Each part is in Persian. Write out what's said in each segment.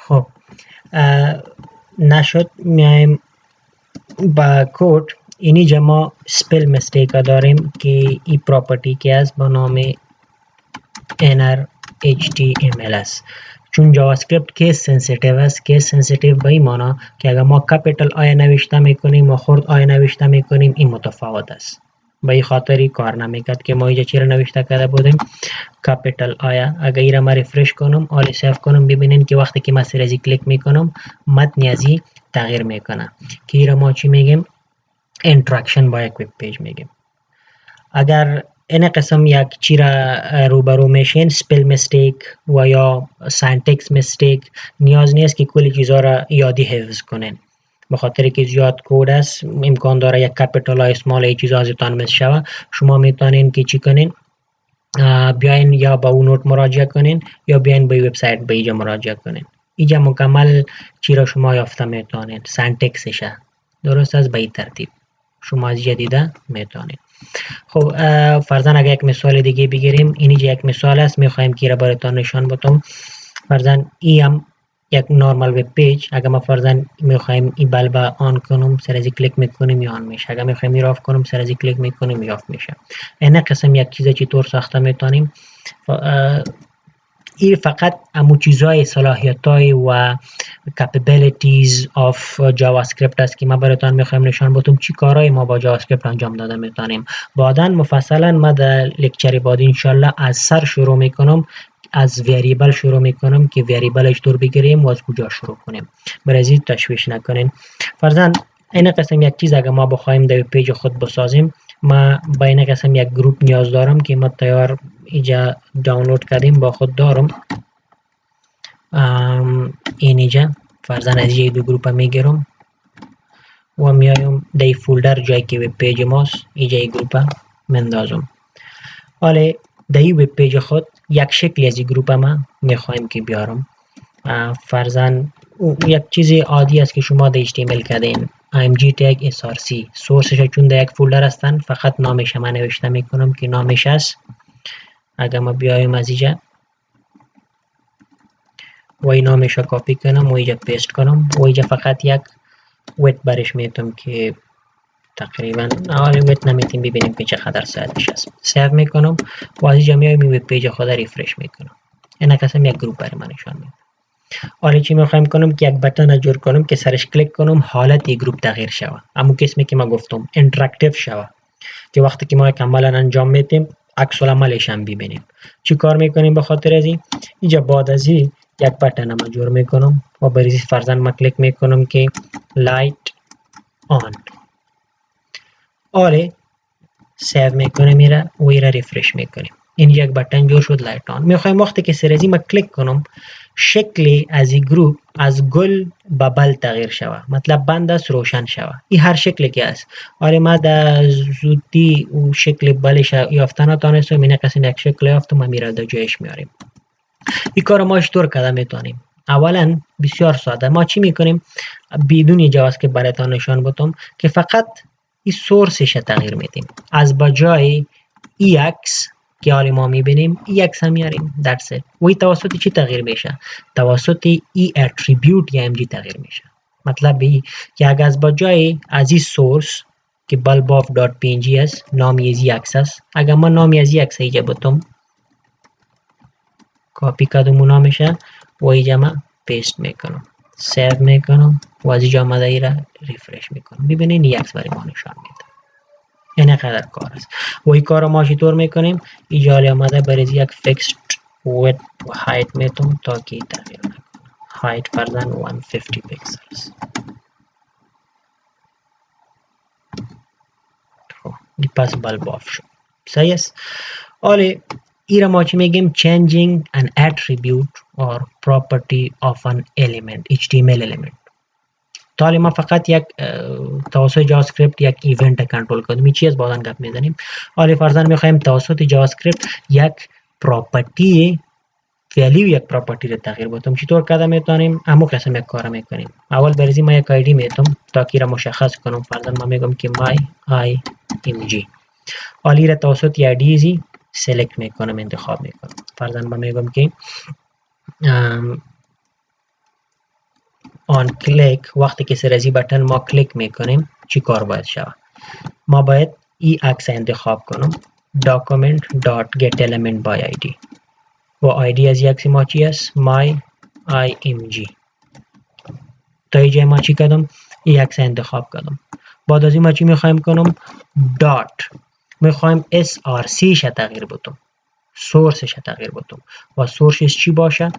خب نشد میایم با کد اینجا ما سپل مستیک داریم که این پراپرتی که است با نام inner html است. چون جاوا اسکریپت کیس سنسیتیو است. کیس سنسیتیو به این معنا که اگر ما کپیتال آی نوشته میکنیم و خرد آی نوشته میکنیم این متفاوت است. به این خاطر کار نمیکرد که ما اینجا چرا نوشته کرده بودیم کپیتال آیا. اگر این را ما ریفرش کنم آلی سیف کنم ببینین که وقتی که ما سرزی کلیک میکنم متن ازی تغییر میکنه که این را ما چی میگیم اینتراکشن با یک وب پیج میگیم. اگر این قسم یک چی را روبرو میشین سپل میستیک و یا سینتکس میستیک نیاز نیست که کلی چیزا را یادی حفظ کنین به خاطر که زیاد کد است امکان داره یک کپیتال های اسمال ای چیزا ازتان مس شوه. شما میتونین که چی کنین بیاین یا با اون نوت مراجعه کنین یا بیاین به وبسایت به اینجا مراجعه کنین. اینجا مکمل چی را شما یافته میتونین سینتکسش درست است به این ترتیب شما از دیده میتونین. خب فرضاً اگر یک مثال دیگه بگیریم اینجا یک مثال است میخوایم که را براتون نشان بدم. فرضاً ای هم یک نورمال وب پیج اگر ما فرضاً میخوایم این بلب آن کنم سر از کلیک میکنیم یا آن میشه. اگر میخوایم این آف کنم سر از کلیک میکنیم یا آف میشه. این قسم یک چیز چطور ساخته میتونیم این فقط امو چیزای صلاحیتای و capabilities of جاوا اسکریپت است که ما براتون میخوایم نشان بدم چی کارهای ما با جاوا اسکریپت انجام داده میتونیم. بعداً مفصلا ما در لکچر بعد انشالله از سر شروع میکنم از وریبل شروع میکنم که وریبل چطور بگیریم و از کجا شروع کنیم. برای تشویش نکنین. فرضاً این قسم یک چیز اگر ما بخوایم در پیج خود بسازیم ما با این قسم یک گروپ نیاز دارم که ما تیار اینجا دانلود کردیم با خود دارم. اینجا فرضاً از اینجا دو گروپ میگیرم و میایم در فولدر جایی که وب پیج ماست اینجا این گروپ مندازم. حالا در این وب پیج خود یک شکل از این گروپ ما میخوایم که بیارم. فرضاً یک چیز عادی است که شما در HTML کردین img tag src سورسش چون در یک فولدر هستن فقط نامش من نوشته میکنم که نامش است. اگر ما بیایم از اینجا و این نامش رو کپی کنم و اینجا پیست کنم و اینجا فقط یک ویت برش میتونم که تقریبا حالا ویت نمیتونم ببینیم که چقدر ساعتش است. سیو میکنم و از اینجا میایم این وب پیج خود ریفرش میکنم. این قسم یک گروپ برای من نشان میده. حالا چی میخوایم کنم که یک بتن جور کنم که سرش کلیک کنم حالت یک گروپ تغییر شوه. اما قسمی که ما گفتم اینتراکتیو شوه که وقتی که ما یک عمل انجام میدیم عکس العملش هم ببینیم. چی کار میکنیم به خاطر از اینجا بعد از این یک بتن ما جور میکنم و برای فرضاً ما کلیک میکنم که لایت آن. آره سیو میکنم میره و ایره ریفرش میکنیم. این یک بتن جور شد لایت آن. میخوایم وقتی که سرزی ما کلیک کنم شکل از این گروپ از گل به بل تغییر شوه. مطلب بند است روشن شوه. این هر شکلی که است. آره ما در زودی او شکل بلش یافته نتانستم. این قسم یک شکل یافتم و میره در جایش میاریم. این کار ما چطور کرده میتونیم؟ اولا بسیار ساده ما چی میکنیم بدون جاوا اسکریپت براتون نشان بدم که فقط این سورسش تغییر میدیم. از بجای EX که حالا ما میبینیم EX هم میاریم درسته. و این توسط چی تغییر میشه؟ توسط ای اتریبیوت یا MG تغییر میشه. مطلب ای که اگر از بجای از این سورس که bulbof.png است نامی از EX است اگر ما نامی از EX اینجا بتم کپی کردم و نامشه و اینجا ما پیست میکنم سیو میکنم و از اینجا آمده ای را ریفرش میکنم. ببینید یک برای ما نشان میده. این قدر کار است. و این کار ما چطور میکنیم؟ اینجا آمده برای یک فیکسد width و هایت میتونم تا که تغییر نکنه. هایت فرضاً 150 پیکسلز. خب این پس بلب آف شد. صحیح است. حالا این را ما چی میگیم changing an attribute or property of an element HTML element. حالا ما فقط یک توسط جاوا اسکریپت یک ایونت کنترل کنیم. این چیز بعداً گپ میزنیم. حالا فرضاً میخوایم توسط جاوا اسکریپت یک پراپرتی ولیو یک پراپرتی رو تغییر بدیم. چطور کرده میتونیم؟ همون قسم یک کار میکنیم. اول برای ما یک آیدی میتم تا که را مشخص کنم. فرضاً ما میگم که my img. حالا را توسط آیدی سلکت میکنم انتخاب میکنم. فرضاً ما میگم که آن کلیک وقتی که سر از این بٹن ما کلیک میکنیم چی کار باید شود؟ ما باید این عکس انتخاب کنم document.getElementById و آیدی از عکس ما چی است؟ myimg. تا اینجا ما چی کردم؟ این عکس انتخاب کردم. بعد از این ما چی میخوایم کنم؟ دات میخوایم src ش تغییر بدم، سورسش تغییر بدم و سورسش چی باشه؟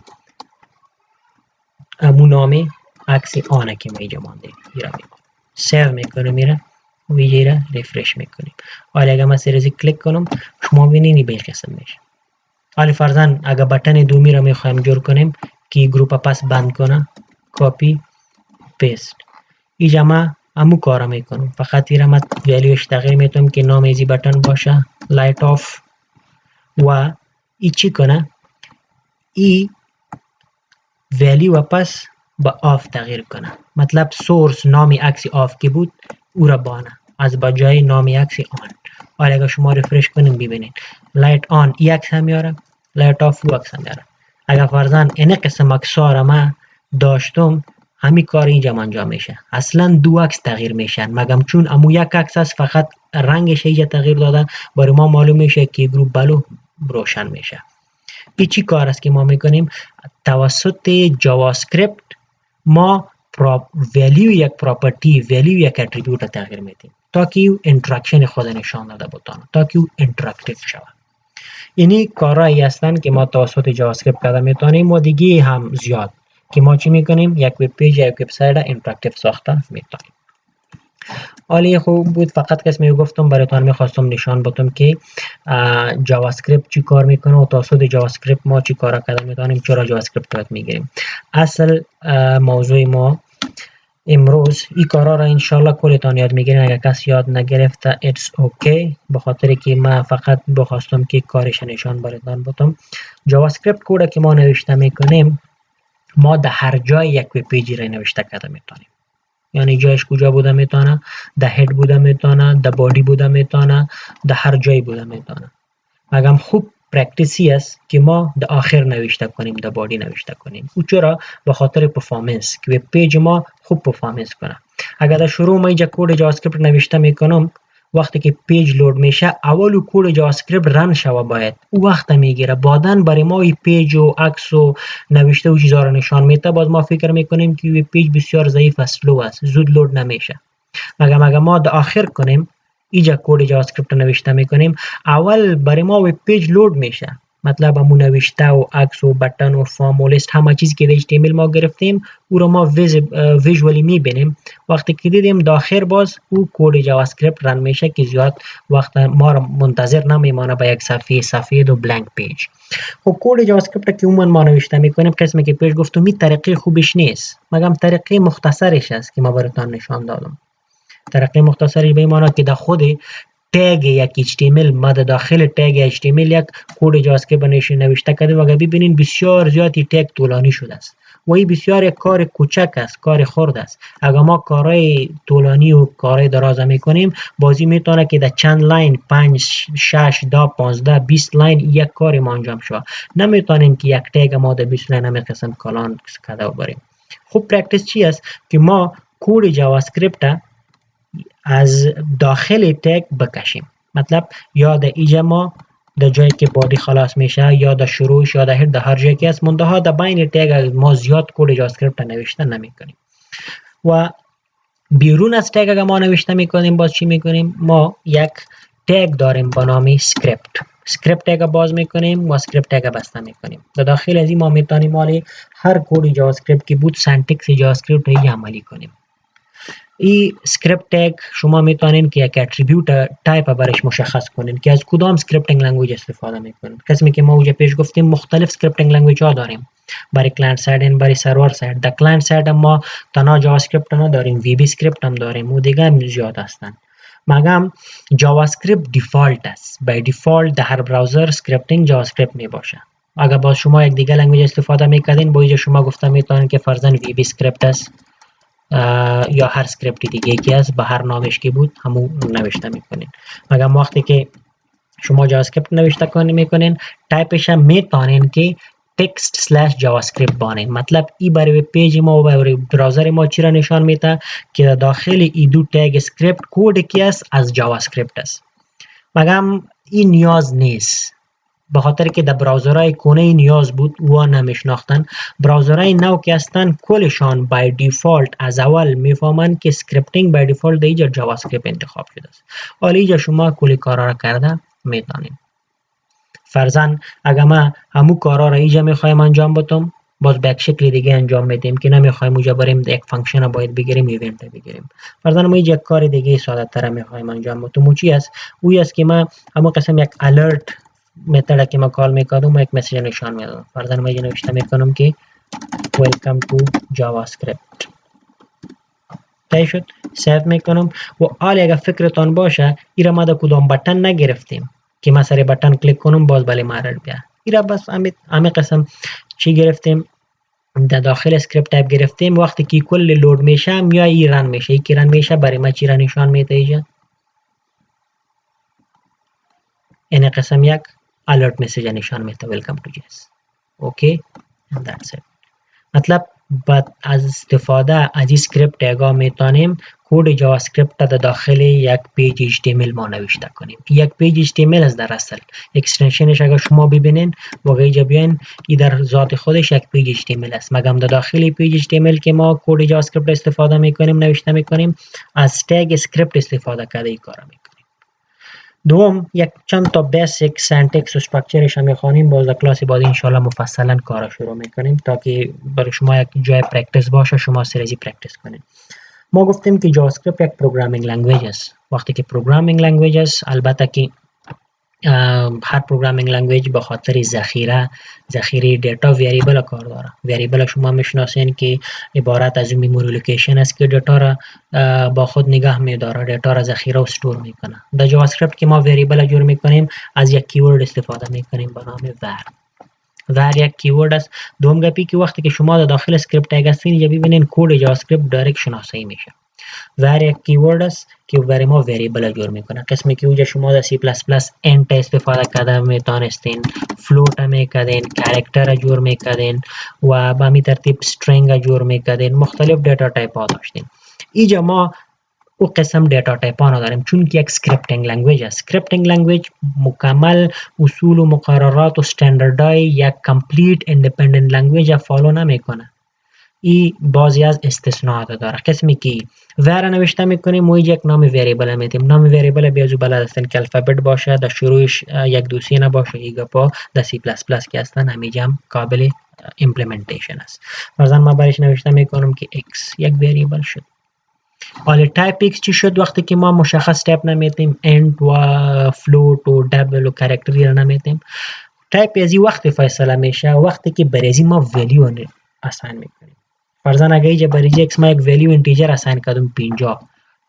امون نام عکس آنه که ما اینجا مانده. ایرا میکنم سیو میکنیم، میره ویژه ریفرش میکنیم. حالا اگر من سریزی کلیک کنم شما ببینید به قسم میشه. حالا فرضاً اگر بٹن دومی را میخوایم جور کنیم که گروپ پس بند کنه، کپی پیست. اینجا ما همون کارا میکنم، فقط این را من ویلیوش تغییر میتونم که نام ایزی بٹن باشه لایت آف و ای چی کنه؟ ای ویلیو پس با آف تغییر کنه. مطلب سورس نامی عکس آف که بود او را بانه از بجای نامی عکس آن. حالا اگر شما رفرش کنیم ببینید لایت آن ای عکس هم میاره، لایت آف او عکس هم میاره. اگر فرضاً این قسم عکس‌ها را من داشتم همین کار اینجا انجام میشه. اصلا دو عکس تغییر میشن مگم چون امو یک عکس است فقط رنگش اینجا تغییر دادن برای ما معلوم میشه که گروپ بلو روشن میشه. این چی کار است که ما میکنیم؟ توسط جاوا اسکریپت ما ولیو یک پراپرتی، ولیو یک اتریبیوت را تغییر میدیم تا که اینتراکشن خود نشان داده بتونه، تا که اینتراکتیو شود. اینی کارهایی هستند که ما توسط جاوا اسکریپت کرده میتونیم و دیگه هم زیاد که ما چی میکنیم؟ یک وب پیج یا یک وبسایت اینتراکتیو ساخته میتونیم. حالا خوب بود فقط کس گفتم براتون میخواستم نشان بدم که جاوا اسکریپت چی کار میکنه و توسط جاوا اسکریپت ما چی کارا کرده میتونیم، چرا جاوا اسکریپت یاد میگیریم. اصل موضوع ما امروز این کارا را انشالله کلتان یاد میگیرین. اگر کس یاد نگرفته it's okay، به خاطر که ما فقط بخواستم که کارش نشان براتون بدم. جاوا اسکریپت کد که ما نوشته میکنیم ما در هر جای یک وب پیجی را نوشته کرده میتونیم. یعنی جایش کجا بوده میتونه؟ در هد بوده میتونه، در بادی بوده میتونه، در هر جای بوده میتونه. مگم خوب پرکتیسی است که ما در آخر نوشته کنیم، در بادی نوشته کنیم. او چرا؟ به خاطر پرفورمنس که وب پیج ما خوب پرفورمنس کنه. اگر در شروع ما اینجا کد جاوا اسکریپت نوشته میکنم وقتی که پیج لود میشه اول کد جاوا اسکریپت رن شوه باید او وقت میگیره، بعدن برای ما این پیج و عکس و نوشته و چیزا رو نشان میده. باز ما فکر میکنیم که وب پیج بسیار ضعیف است، سلو است، زود لود نمیشه. مگه ما در آخر کنیم اینجا کد جاوا اسکریپت نوشته میکنیم اول برای ما وب پیج لود میشه. مطلب همون نوشته و عکس و بٹن و فرم و لیست همه چیزی که در HTML ما گرفتیم او رو ما ویژوالی میبینیم. وقتی که دیدیم داخل باز او کد جاوا اسکریپت رن میشه که زیاد وقت ما رو منتظر نمیمانه به یک صفحه سفید و بلانک پیج. خب کد جاوا اسکریپت که عموما ما نوشته میکنیم قسمی که پیش گفتم این طریقه خوبش نیست، مگم طریقه مختصرش است که ما براتون نشان دادم. طریقه مختصری به معنی که در خود تگ یک HTML ما در داخل تگ HTML یک کد جاوا اسکریپت نوشته کردیم و اگر ببینید بسیار زیادی تگ طولانی شده است و این بسیار یک کار کوچک است، کار خرد است. اگر ما کارهای طولانی و کارهای دراز میکنیم بازی میتونه که در چند لاین 5 6 10 15 20 لاین یک کار ما انجام شود. نمیتونیم که یک تگ ما در 20 لاین همین قسم کلان کرده بریم. خوب پرکتیس چی است که ما کد جاوا اسکریپت از داخل تگ بکشیم. مطلب یا در اینجا ما در جایی که بادی خلاص میشه یا در شروعش یا در هر جایی که است منتها در بین تگ ما زیاد کد جاوا اسکریپت نوشته نمیکنیم. و بیرون از تگ اگر ما نوشته میکنیم باز چی میکنیم؟ ما یک تگ داریم با نام اسکریپت تگ باز میکنیم و اسکریپت تگ بسته میکنیم. در داخل از این ما میتونیم مالی هر کد جاوا اسکریپت که بود سنتکس جاوا اسکریپت را عملی کنیم. این اسکریپت تگ شما میتونین که یک اتریبیوت تایپ برش مشخص کنین که از کدام اسکریپتینگ لنگویج استفاده میکنین. قسمی که ما اونجا پیش گفتیم مختلف اسکریپتینگ لنگویج ها داریم برای کلاینت ساید برای سرور ساید. در کلاینت ساید ما تنها جاوا اسکریپت نداریم، وی بی اسکریپت هم داریم و دیگه هم زیاد هستن. مگم جاوا اسکریپت دیفالت است، بای دیفالت در هر براوزر اسکریپتینگ جاوا اسکریپت میباشه. اگر باز شما یک دیگه لنگویج استفاده میکردین با اینجا شما گفته میتونین که فرضاً وی بی اسکریپت است یا هر اسکریپت دیگه که است به هر نامش که بود همون نوشته میکنین. مگر وقتی که شما جاوا اسکریپت نوشته میکنین تایپش هم میتونین که text slash javascript بانه. مطلب ای برای پیج ما و برای براوزر ما چی را نشان میده که داخل ای دو تگ اسکریپت کود کی است از جاوا اسکریپت است. مگم این نیاز نیست، به خاطر که در براوزرهای کهنه نیاز بود و نمیشناختن. براوزرهای نو که هستن کلشان بای دیفالت از اول میفهمن که اسکریپتینگ بای دیفالت در اینجا جاوا اسکریپت انتخاب شده است. حالا اینجا شما کلی کارا را کرده میتونید. فرضاً اگر ما همو کارا را اینجا میخوایم انجام بدم، باز به یک شکل دیگه انجام میدیم که نمیخوایم اونجا بریم یک فانکشن را باید بگیریم، ایونت را بگیریم. فرضاً ما اینجا یک کار دیگه ساده تر میخوایم انجام بدم. چی است؟ اوی است که ما همو قسم یک الرت متد که ما کال میکنم و یک مسیج نشان میدم. فرضاً ما اینجا نوشته میکنم که welcome to javascript. تای شد، سیو میکنم و حالا اگر فکرتان باشه ایرا ما در کدام بٹن نگرفتیم که ما سر بٹن کلیک کنم باز بله مارر بیا. ایرا بس همه قسم چی گرفتیم؟ در داخل اسکریپت تایپ گرفتیم. وقتی که کل لود میشه یا ای رن میشه، ای که رن میشه برای ما چی را نشان میده اینجا؟ این قسم یک alert message نشان میده welcome to JS. اوکی and that's it. مطلب بعد از استفاده از این اسکریپت تگا میتونیم کد جاوا اسکریپت در داخل یک پیج HTML ما نوشته کنیم. یک پیج HTML است در اصل. اکستنشنش اگر شما ببینین و اینجا بیاین ای در ذات خودش یک پیج HTML است. مگم در داخل پیج HTML که ما کد جاوا اسکریپت استفاده میکنیم نوشته میکنیم از تگ اسکریپت استفاده کرده این کارا میکنیم. دوم یک چند تا بیسیک سنتکس و استراکچرش هم میخوانیم، باز در کلاس بعد ان شاء الله مفصلا کارا شروع میکنیم تا که برای شما یک جای پرکتیس باشه، شما سریزی پرکتیس کنید. ما گفتیم که جاوا اسکریپت یک پروگرامینگ لنگویج است. وقتی که پروگرامینگ لنگویج است، البته که هر پروگرامینگ لنگویج به خاطر ذخیره دیتا وریبل کار داره. وریبل شما میشناسین که عبارت از میموری لوکیشن است که دیتا را با خود نگاه میداره، دیتا را ذخیره و استور میکنه. در جاوا اسکریپت که ما وریبل جور میکنیم از یک کیورد استفاده میکنیم به نام var یک کیورد است. دوم گپی که وقتی که شما در داخل اسکریپت تگ هستین یا ببینین کد جاوا اسکریپت دایرکت شناسایی میشه. var یک کیورد است که برای ما وریبل جور میکنه. قسمی که اونجا شما در سی پلاس پلاس انت استفاده کرده میتونستین، فلوت میکردین، کاراکتر جور میکردین و به همین ترتیب استرینگ جور میکردین، مختلف دیتا تایپ ها داشتین. اینجا ما او قسم دیتا تایپ ها نداریم چون که یک اسکریپتینگ لنگویج است. اسکریپتینگ لنگویج مکمل اصول و مقررات و استانداردهای یک کامپلیت ایندیپندنت لنگویج فالو نمیکنه. ای بعضی از استثناءات داره. قسمی که var نوشته میکنیم و یک نام وریبل میدیم. نام وریبل بیازو بلد هستن که الفابت باشه، در شروعش یک دو سی نباشه، ای گپا در سی پلاس پلاس که هستن همیشه هم قابل ایمپلیمنتیشن است. مثلا ما برش نوشته میکنم که x یک وریبل شد. حالا تایپ x چی شد؟ وقتی که ما مشخص تایپ نمیدیم، انت و فلوت و دبل و کاراکتری را نمیدیم، تایپ ازی وقتی فیصله میشه وقتی که برازی ما ولیو اساین میکنیم. فرضاً اگه اینجا برای x ما یک ولیو اینتیجر اساین کردم 50،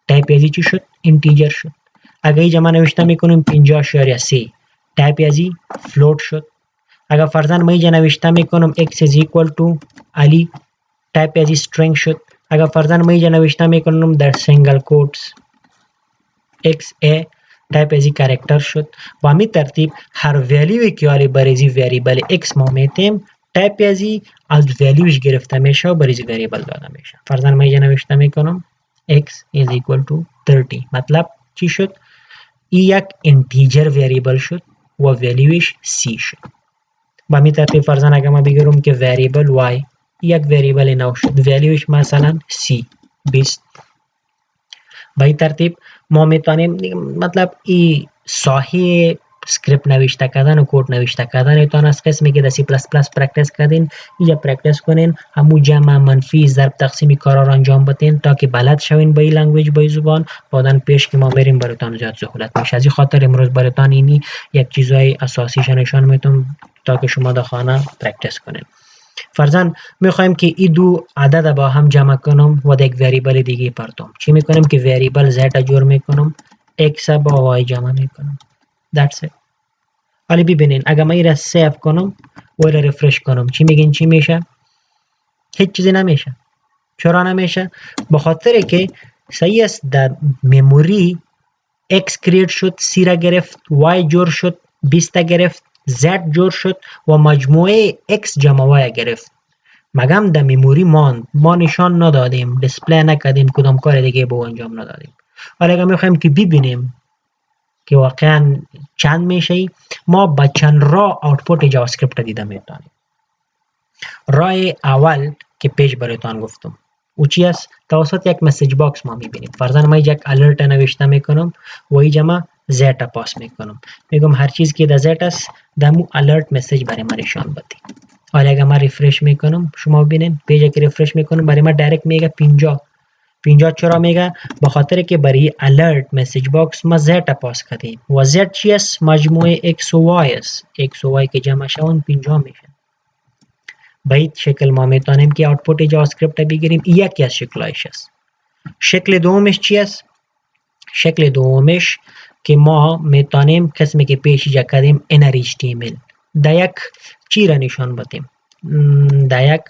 تایپ ازی چی شد؟ اینتیجر شد. اگه اینجا ما نوشته میکنیم 50.3، تایپ ازی فلوت شد. اگه فرضاً ما اینجا نوشته میکنم x is equal to علی، تایپ ازی string شد. اگه فرضاً ما اینجا نوشته میکنم در سینگل کوتس xa، تایپ ازی کاراکتر شد. با همین ترتیب هر ولیوی که حالی برای وریبل x ما میتیم تایپ ازی از ولیوش گرفته میشه و برای وریبل داده میشه. فرضاً من اینجا نوشته میکنم x is equal to 30. مطلب چی شد؟ ای یک انتیجر وریبل شد و ولیوش c شد. با همین ترتیب فرضاً اگه ما بگیرم که وریبل y یک وریبل نو شد، ولیوش مثلا c 20. با این ترتیب ما میتونیم مطلب ای ساحه اسکریپت نوشته کردن و کد نوشته کردن ایتان از قسمی که در سی پلاس پلاس پرکتیس کردین اینجا پرکتیس کنین، همو جمع منفی ضرب تقسیمی کارا را انجام بدین تا که بلد شوین با این لنگویج با این زبان. بعدن پیش که ما بریم براتون زیاد سهولت میشه. از این خاطر امروز براتون اینی یک چیزای اساسیش نشان میدم تا که شما در خانه پرکتیس کنین. فرضاً میخوایم که این دو عدد با هم جمع کنم و یک وریبل دیگه پرتم. چی میکنم که وریبل z جور میکنم، x با y جمع میکنم. That's it. حالا ببینین اگر من این را سیو کنم و را رفرش کنم چی میگین چی میشه؟ هیچ چیزی نمیشه. چرا نمیشه؟ به خاطر که صحیح است در مموری x کریت شد 30 را گرفت، y جور شد 20 را گرفت z جور شد و مجموعه x جمع y گرفت. مگم در میموری ماند، ما نشان ندادیم، دیسپلی نکردیم، کدام کار دیگه به انجام ندادیم. حالا اگر میخوایم که ببینیم که واقعا چند میشه، ما با چند راه آوتپوت جاوا اسکریپت دیده میتونیم. راه اول که پیش براتان گفتم او چی است؟ توسط یک مسیج باکس ما میبینیم. فرضاً ما یک الرت نوشته میکنم و اینجا ما زیتا پاس میکنم، میگم هر چیز که در زیتا است در مو الرت مسیج برای ما نشان بده. حالا اگر ما ریفرش میکنم، شما ببینید پیج که ریفرش میکنم برای ما دایرکت میگه 50. چرا میگه؟ به خاطر که برای الرت مسیج باکس ما زیتا پاس کردیم و زیت چی است؟ مجموعه x و y است. x و y که جمع شوند 50 میشه. به این شکل ما میتونیم که آوتپوت جاوا اسکریپت بگیریم. یکی از شکلایش است. شکل دومش چی است؟ شکل دومش که ما میتونیم قسمی که پیش جا کردیم inner HTML در یک چی را نشان بدیم، در یک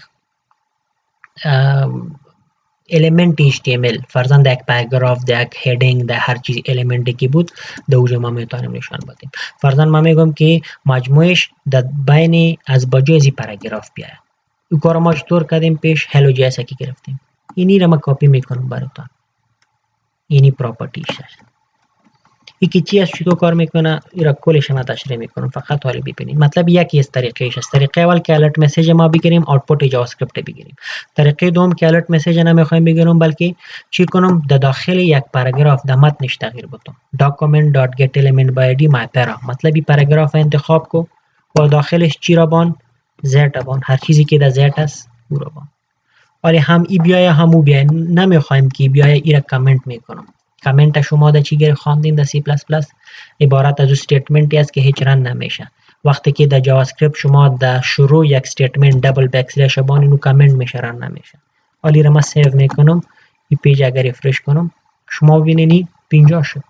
element HTML، فرضاً در یک پاراگراف، در یک هیدینگ، در هر چیز elementi که بود در اوجه ما میتونیم نشان بدیم. فرضاً ما میگم که مجموعش در بین از بجای از پاراگراف بیاید. این کار ما چطور کردیم پیش؟ هلو جی اس که گرفتیم. اینی را ما کپی میکنم براتون. اینی پراپرتیش است. این که چی است، چطور کار میکنه، این را کلش ما تشریح میکنم، فقط حالا ببینید. مطلب یکی از طریقش است. طریقه اول که الرت مسیج ما بگیریم، آوتپوت جاوا اسکریپت بگیریم. طریقه دوم که الرت مسیج نمیخوایم بگیریم بلکه چی کنم، در داخل یک پاراگراف در متنش تغییر بدم. document.getElementById myPara، مطلب این پاراگراف انتخاب کو و داخلش چی را بان؟ زیتا بان. هر چیزی که در زیتا است او را بان. ولی هم ای بیایه هم او بیایه، نمیخوایم که بیایه ای را کامنت میکنم. کامنت شما در چی خواندین در سی پلاس پلاس؟ عبارت از استیتمنتی است که هیچ رن نمیشه. وقتی که در جاوا اسکریپت شما در شروع یک استیتمنت دبل بک اسلش بانین و کامنت میشه، رن نمیشه. ولی را ما سیو میکنم. این پیج اگر ریفرش کنم شما ببینید 50 شد.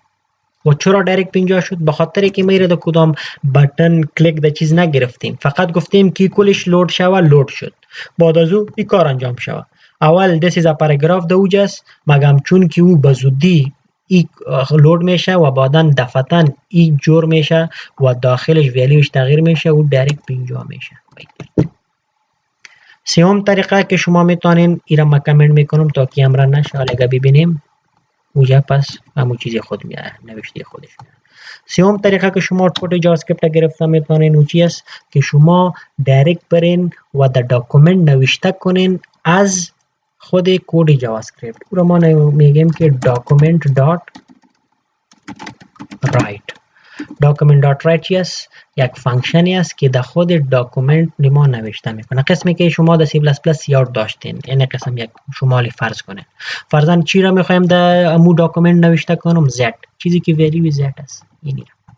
و چرا دایرکت 50 شد؟ به خاطر که میره در کدام بٹن کلیک در چیز نگرفتیم، فقط گفتیم که کلش لود شوه، لود شد. بعد از او این کار انجام شوه. اول this is a paragraph در اوج است، مگم چون که او به زودی ای لود میشه و بعدا دفعتا ای جور میشه و داخلش ویلیوش تغییر میشه و دایرکت 50 میشه. سوم طریقه که شما میتونین ایرا ما کامنت میکنم تا که امرا نشه. حالا ببینیم اوجا پس همون چیزی خود میاد، نوشته خودش میاد. سوم طریقه که شما آوتپوت جاوا اسکریپت گرفته میتونین او چی است که شما دایرکت برین و در داکومنت نوشته کنین از خود کد جاوا اسکریپت. او را ما میگیم که document.write چی است؟ یک فانکشنی است که در خود داکومنت ما نوشته میکنه. قسمی که شما در سی پلاس پلاس یاد داشتین، این قسم یک شمالی فرض کنین. فرضاً چی را میخوایم در امو داکومنت نوشته کنم؟ z، چیزی که ویلیو z است. اینی را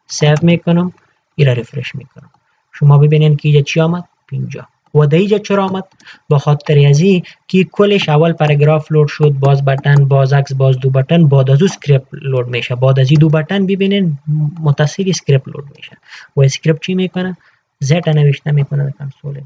سیو میکنم، این را ریفرش میکنم. شما ببینین که اینجا چی آمد؟ 50. و در اینجا چرا آمد؟ به خاطر ازی که کلش اول پاراگراف لود شد، باز بٹن، باز عکس، باز دو بٹن، بعد از او اسکریپت لود میشه. بعد از این دو بٹن ببینین متصل اسکریپت لود میشه. و اسکریپت چی میکنه؟ زیتا نوشته میکنه در کنسول.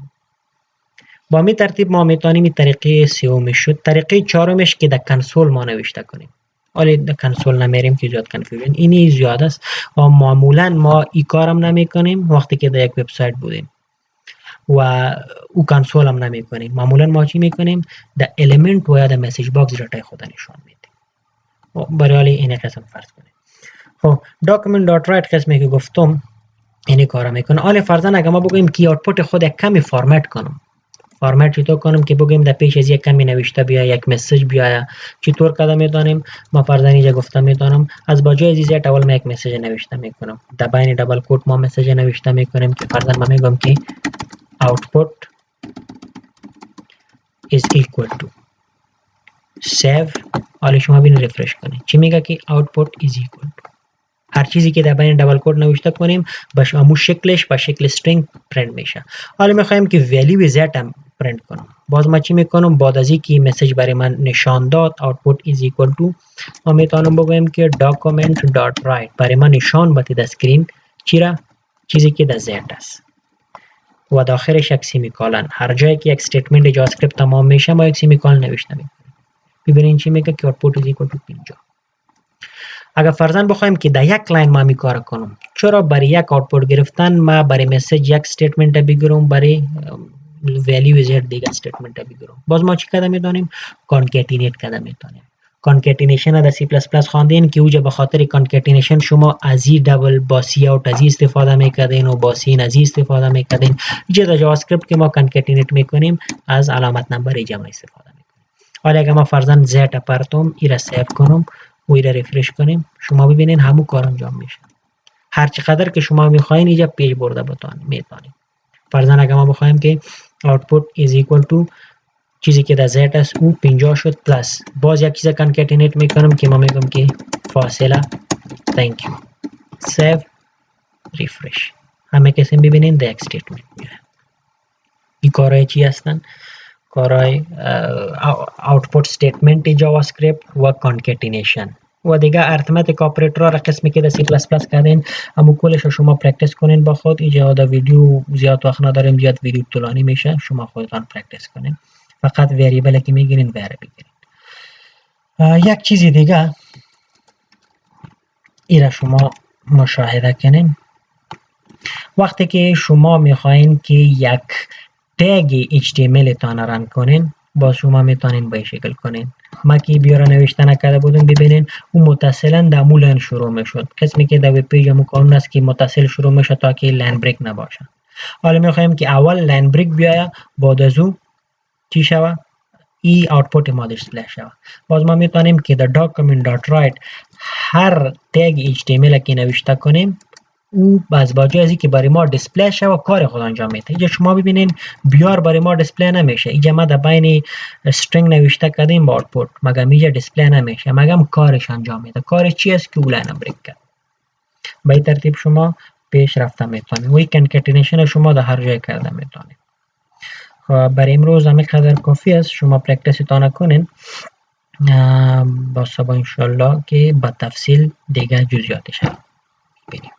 با می ترتیب ما میتونیم این طریقه سومش شد. طریقه چهارمش که در کنسول ما نوشته کنیم. ولی در کنسول نمیریم که زیاد کنفیوژن اینی زیاد است و معمولا ما این کارم نمیکنیم وقتی که در یک وبسایت بودیم و او کنسول هم نمی کنیم. معمولا ما چی میکنیم؟ در element و یا در مسیج باکس داتا خود نشان میدیم. برای این قسم فرض کنیم. خب document.write قسمی که گفتم اینی کارا میکنه. حالا فرضاً اگه ما بگیم که آوتپوت خود یک کمی فرمت کنم، فرمت چطور کنم که بگیم در پیش از یک کمی نوشته بیا، یک مسیج بیا، چطور کدا میدانیم؟ ما فرضاً اینجا گفتم میتونم از باجای عزیزیت اول ما یک مسیج نوشته میکنم، در بین دبل کوت ما مسیج نوشته میکنیم که فرضاً ما میگم که output is equal to save. حالا شما بین ریفرش کنید چی میگه که output is equal to هر چیزی که در بین دبل کوت نوشته کنیم باش همون شکلش با شکل string پرینت میشه. حالا میخوایم که ویلیو z هم پرینت کنم. باز ما چی میکنم؟ بعد از اینکه مسیج برای من نشان داد output is equal to ما میتونم بگویم که document.write برای من نشان بده در اسکرین چی را؟ چیزی که در z است و داخلش یک سیمیکالن. هر جایی که یک استیتمنت جاوا اسکریپت تمام میشه ما یک سیمیکالن نوشته میکنیم. ببینید چی میگه که output is equal to 50. اگر فرضاً بخوایم که در یک لاین ما می کار کنم، چرا برای یک آوتپوت گرفتن ما برای مسیج یک استیتمنت بگیرم، برای ولیو زد دیگه استیتمنت بگیرم؟ باز ما چی کده میتونیم؟ کانکتینیت کده میتونیم. کانکتینیشن در سی پلاس پلاس خواندین که اوجا به خاطر کانکتینیشن شما از این دبل با سی اوت از استفاده میکردین و با سین از استفاده میکردین. اینجا در جاوا اسکریپت که ما کانکتینیت میکنیم از علامت نمبر جمع استفاده میکنیم. حالا اگر ما فرضاً زد اپراتوم ای را سیو کنم و ای را ریفرش کنیم، شما ببینین همون کار انجام میشه. هر چقدر که شما میخواین اینجا پیج برده میتونید. فرضاً اگر ما بخوایم که output is equal to چیزی که در زد است او 50 شد پلاس، باز یک چیز کانکتینیت میکنم که ما میگم که فاصله thank you save refresh. همه کسی ببینین در یک استیتمنت میره. این کارهای چی هستن؟ کارهای output statement جاوا اسکریپت و کانکتینیشن و دیگه ارتمتیک اپراتور را قسمی که در سی پلاس پلاس کردین اما کلش شما پرکتیس کنین با خود. اینجا در ویدیو زیاد وقت نداریم، زیاد ویدیو طولانی میشه، شما خودتان پرکتیس کنین. فقط وریبل که میگیرین وری بگیرین. یک چیزی دیگه ایره شما مشاهده کنین، وقتی که شما میخواین که یک تگ HTML تان رن کنین، با شما میتونین به شکل کنین. ما که بیاره نوشته نکرده بودیم، ببینین اون متصلا در مو لاین شروع میشد. قسمی که در وب پیج مو قانون است که متصل شروع میشه تا که لاین بریک نباشه. حالا میخوایم که اول لاین بریک بیاید، بعد از او چی شوه؟ ای آوتپوت ما دیسپلی شوه. باز ما میتونیم که در document.write هر تگ HTML که نوشته کنیم او باز با جای که برای ما دیسپلی شوه کار خود انجام میده. اینجا شما ببینین بیار برای ما دیسپلی نمیشه. اینجا ما در بین استرینگ نوشته کردیم با آوتپوت، مگم اینجا دیسپلی نمیشه، مگم کارش انجام میده. کارش چی است که او لاین بریک کرد. به این ترتیب شما پیش رفته میتونید. وی کانکتینیشن شما در هر جای کرده میتونید. برای امروز همین قدر کافی است. شما پرکتیس تان کنین. با سبا انشالله که با تفصیل دیگه جزئیاتش ببینیم.